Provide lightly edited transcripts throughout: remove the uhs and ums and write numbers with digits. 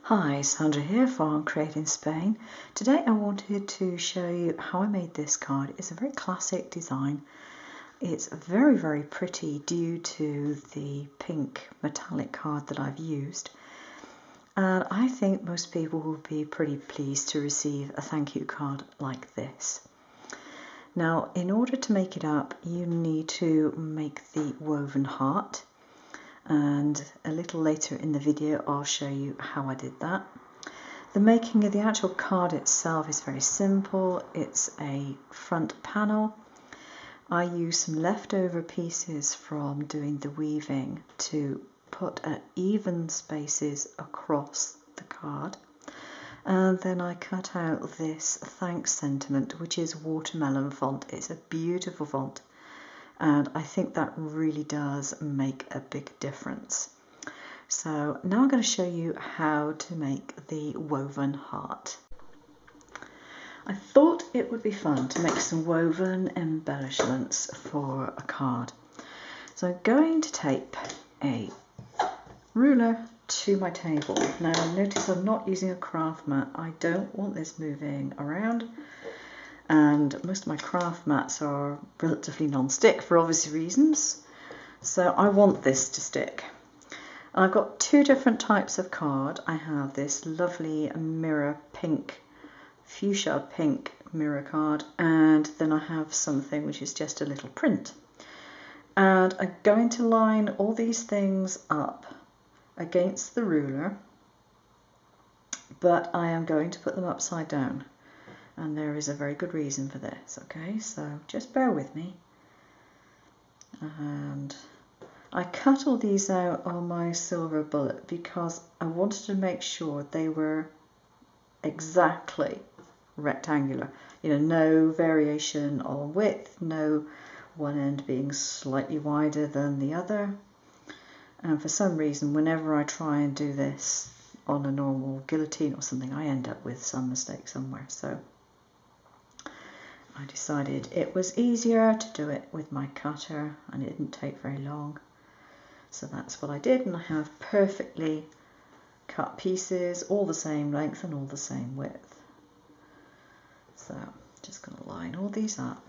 Hi, Sandra here from Create in Spain. Today I wanted to show you how I made this card. It's a very classic design. It's very, very pretty due to the pink metallic card that I've used. And I think most people will be pretty pleased to receive a thank you card like this. Now, in order to make it up, you need to make the woven heart. And a little later in the video I'll show you how I did that. The making of the actual card itself is very simple. It's a front panel. I used some leftover pieces from doing the weaving to put at even spaces across the card. And then I cut out this thanks sentiment, which is watermelon font. It's a beautiful font. And I think that really does make a big difference. So now I'm going to show you how to make the woven heart. I thought it would be fun to make some woven embellishments for a card. So I'm going to tape a ruler to my table. Now notice I'm not using a craft mat. I don't want this moving around. And most of my craft mats are relatively non-stick for obvious reasons, so I want this to stick. I've got two different types of card. I have this lovely mirror pink, fuchsia pink mirror card, and then I have something which is just a little print. And I'm going to line all these things up against the ruler, but I am going to put them upside down. And there is a very good reason for this, okay? So just bear with me. And I cut all these out on my silver bullet because I wanted to make sure they were exactly rectangular. You know, no variation on width, no one end being slightly wider than the other. And for some reason, whenever I try and do this on a normal guillotine or something, I end up with some mistake somewhere. So I decided it was easier to do it with my cutter and it didn't take very long. So that's what I did, and I have perfectly cut pieces, all the same length and all the same width. So just going to line all these up.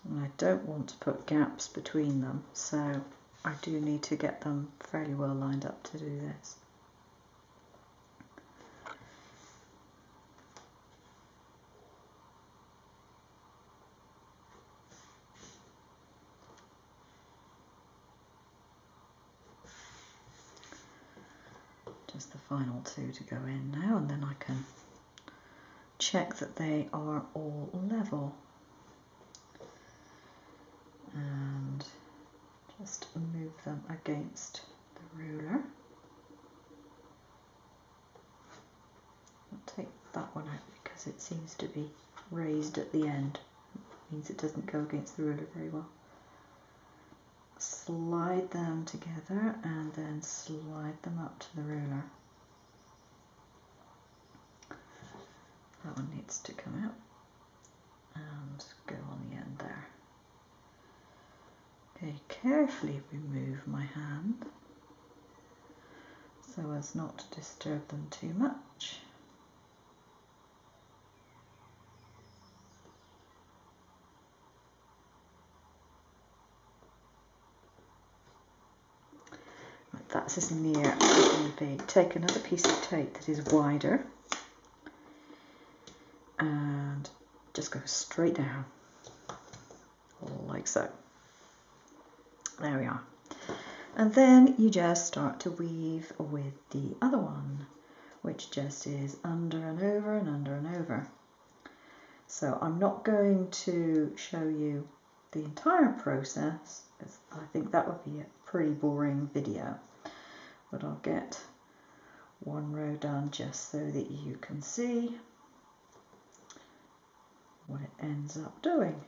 And I don't want to put gaps between them, so I do need to get them fairly well lined up to do this. Just the final two to go in now, and then I can check that they are all level. And just move them against the ruler. I'll take that one out because it seems to be raised at the end. It means it doesn't go against the ruler very well. Slide them together and then slide them up to the ruler. That one needs to come out and go on the end there. Okay, carefully remove my hand so as not to disturb them too much. Right, that's as near as it's going to be. Take another piece of tape that is wider and just go straight down, like so. There we are. And then you just start to weave with the other one, which just is under and over and under and over. So I'm not going to show you the entire process, because I think that would be a pretty boring video. But I'll get one row done just so that you can see what it ends up doing.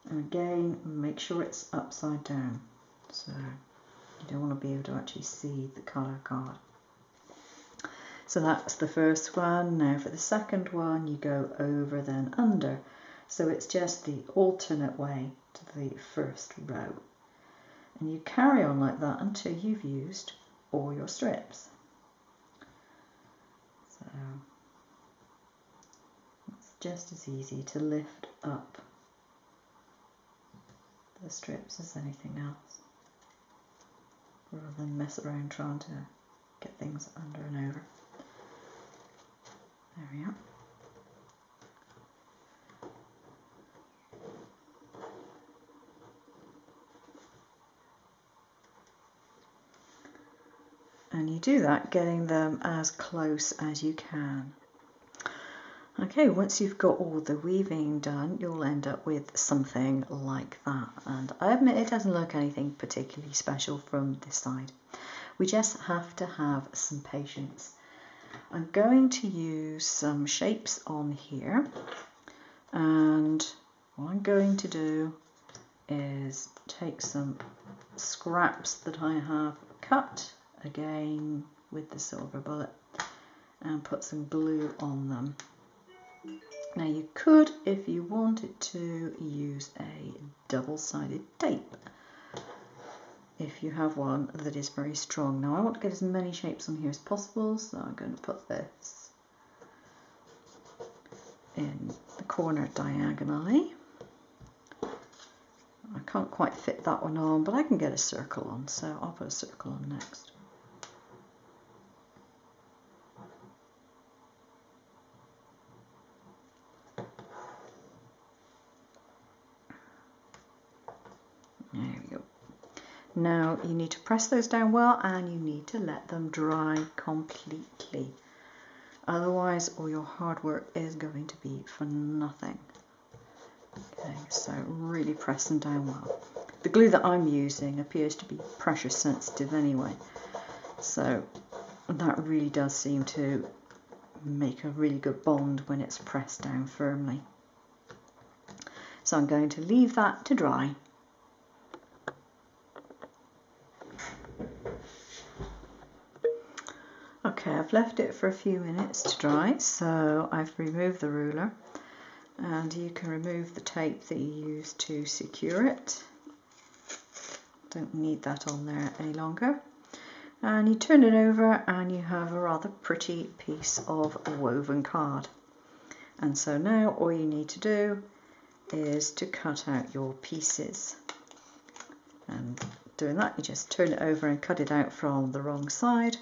And again, make sure it's upside down, so you don't want to be able to actually see the colour card. So that's the first one. Now for the second one, you go over then under. So it's just the alternate way to the first row. And you carry on like that until you've used all your strips. So it's just as easy to lift up the strips as anything else, rather than mess around trying to get things under and over. There we are. And you do that getting them as close as you can. Okay, once you've got all the weaving done, you'll end up with something like that. And I admit it doesn't look anything particularly special from this side. We just have to have some patience. I'm going to use some shapes on here, and what I'm going to do is take some scraps that I have cut, again with the silver bullet, and put some glue on them. Now you could, if you wanted to, use a double-sided tape if you have one that is very strong. Now I want to get as many shapes on here as possible, so I'm going to put this in the corner diagonally. I can't quite fit that one on, but I can get a circle on, so I'll put a circle on next. There we go. Now you need to press those down well, and you need to let them dry completely. Otherwise all your hard work is going to be for nothing. Okay, so really press them down well. The glue that I'm using appears to be pressure sensitive anyway, so that really does seem to make a really good bond when it's pressed down firmly. So I'm going to leave that to dry. Okay, I've left it for a few minutes to dry, so I've removed the ruler, and you can remove the tape that you used to secure it. Don't need that on there any longer. And you turn it over and you have a rather pretty piece of woven card. And so now all you need to do is to cut out your pieces. And doing that, you just turn it over and cut it out from the wrong side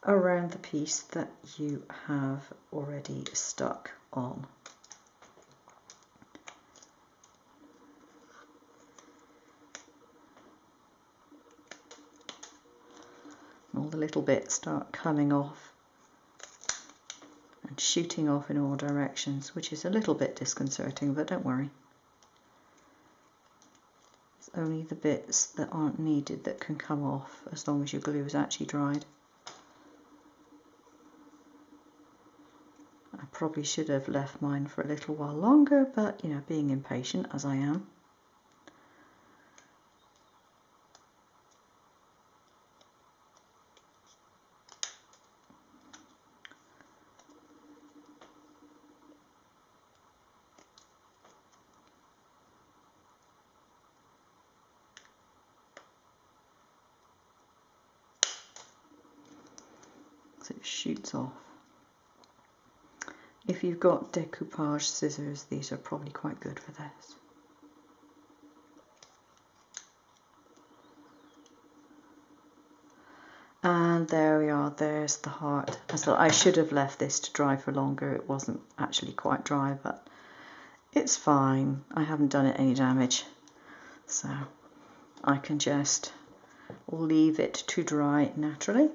around the piece that you have already stuck on. All the little bits start coming off and shooting off in all directions, which is a little bit disconcerting, but don't worry. It's only the bits that aren't needed that can come off as long as your glue is actually dried. I probably should have left mine for a little while longer, but you know, being impatient as I am. So it shoots off. If you've got decoupage scissors, these are probably quite good for this. And there we are, there's the heart. So I should have left this to dry for longer. It wasn't actually quite dry, but it's fine. I haven't done it any damage. So I can just leave it to dry naturally.